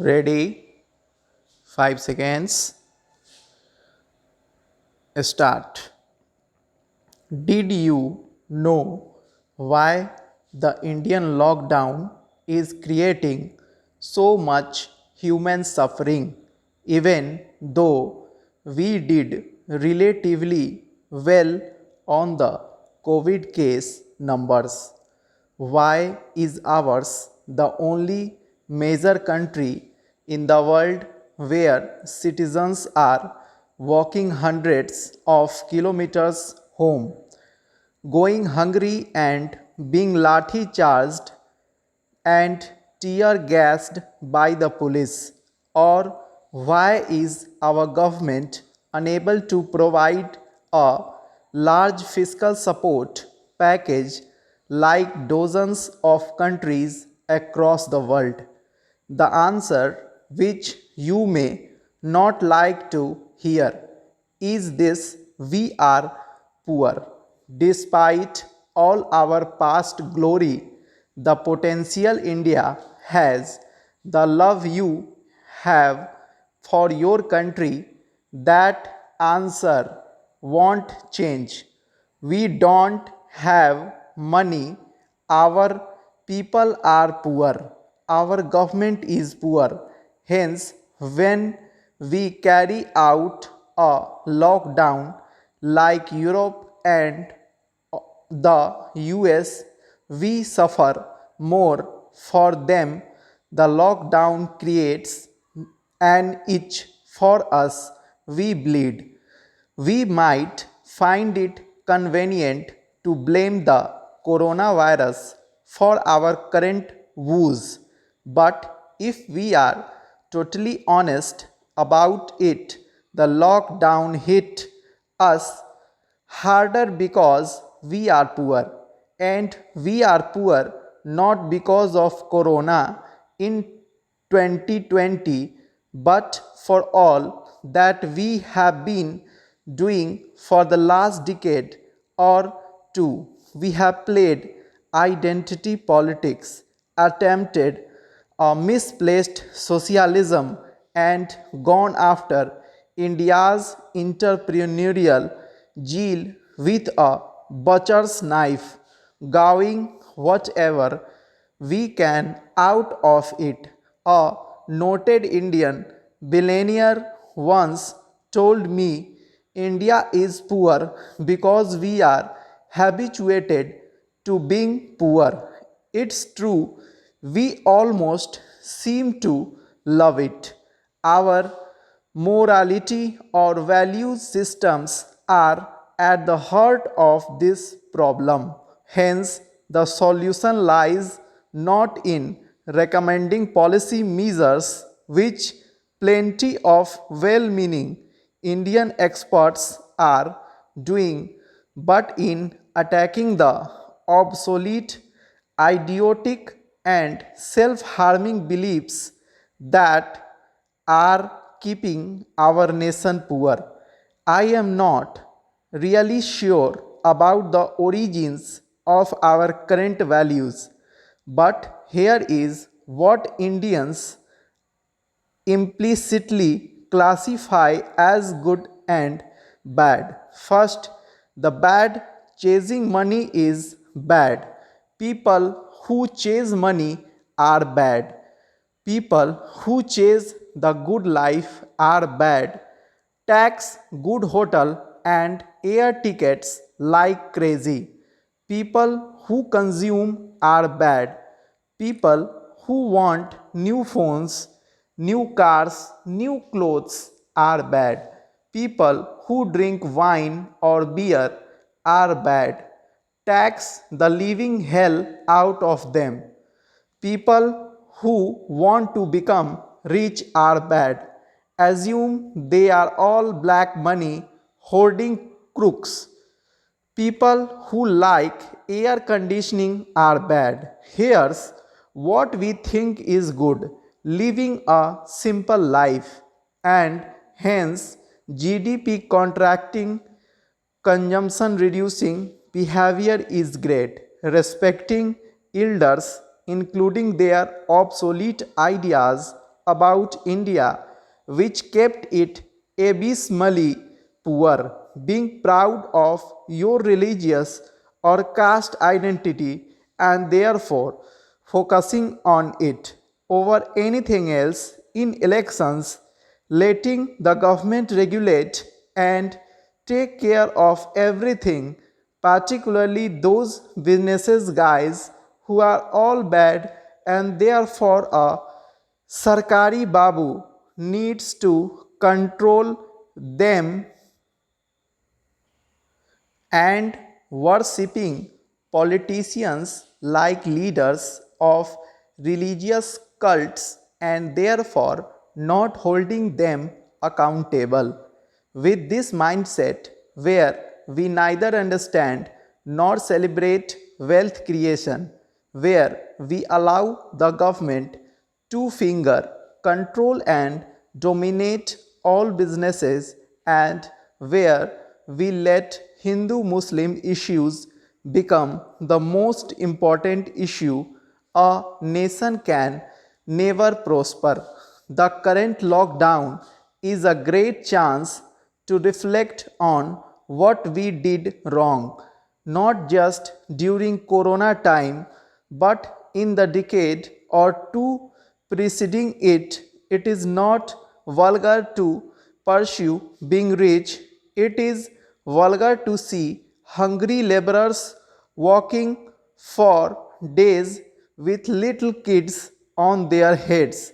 Ready? 5 seconds. Start. Did you know why the Indian lockdown is creating so much human suffering, even though we did relatively well on the COVID case numbers? Why is ours the only major country in the world where citizens are walking hundreds of kilometers home, going hungry and being lathi charged and tear gassed by the police? Or why is our government unable to provide a large fiscal support package like dozens of countries across the world? The answer, which you may not like to hear, is this: we are poor. Despite all our past glory, the potential India has, the love you have for your country, that answer won't change. We don't have money, our people are poor, our government is poor. Hence, when we carry out a lockdown like Europe and the US, we suffer more. For them, the lockdown creates an itch. For us, we bleed. We might find it convenient to blame the coronavirus for our current woes, but if we are totally honest about it, the lockdown hit us harder because we are poor, and we are poor not because of corona in 2020, but for all that we have been doing for the last decade or two. We have played identity politics, attempted a misplaced socialism, and gone after India's entrepreneurial zeal with a butcher's knife, gowing whatever we can out of it. A noted Indian billionaire once told me India is poor because we are habituated to being poor. It's true, we almost seem to love it. Our morality or value systems are at the heart of this problem. Hence, the solution lies not in recommending policy measures which plenty of well meaning Indian experts are doing, but in attacking the obsolete, idiotic, and self harming beliefs that are keeping our nation poor. I am not really sure about the origins of our current values, but here is what Indians implicitly classify as good and bad. First, the bad: chasing money is bad. People who chase money are bad. People who chase the good life are bad. Tax good hotel and air tickets like crazy. People who consume are bad. People who want new phones, new cars, new clothes are bad. People who drink wine or beer are bad. Tax the living hell out of them. People who want to become rich are bad. Assume they are all black money hoarding crooks. People who like air conditioning are bad. Here's what we think is good: living a simple life, and hence GDP contracting, consumption reducing behavior is great. Respecting elders, including their obsolete ideas about India which kept it abysmally poor, being proud of your religious or caste identity and therefore focusing on it over anything else in elections, letting the government regulate and take care of everything, particularly those businesses guys who are all bad and therefore a Sarkari Babu needs to control them and worshipping politicians like leaders of religious cults and therefore not holding them accountable. With this mindset, where we neither understand nor celebrate wealth creation, where we allow the government to finger control and dominate all businesses, and where we let Hindu Muslim issues become the most important issue, a nation can never prosper. The current lockdown is a great chance to reflect on what we did wrong, not just during Corona time, but in the decade or two preceding it. It is not vulgar to pursue being rich, it is vulgar to see hungry laborers walking for days with little kids on their heads.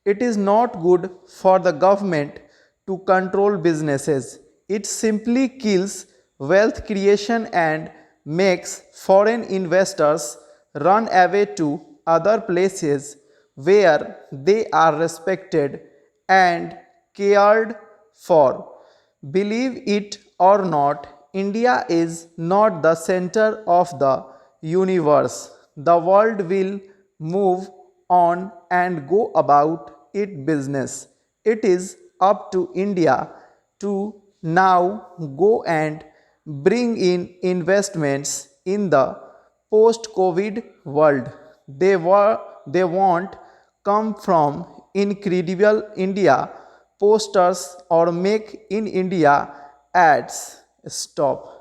It is not good for the government to control businesses. It simply kills wealth creation and makes foreign investors run away to other places where they are respected and cared for. Believe it or not, India is not the center of the universe. The world will move on and go about its business. It is up to India to now go and bring in investments in the post COVID world. They won't come from incredible India posters or make in India ads. Stop.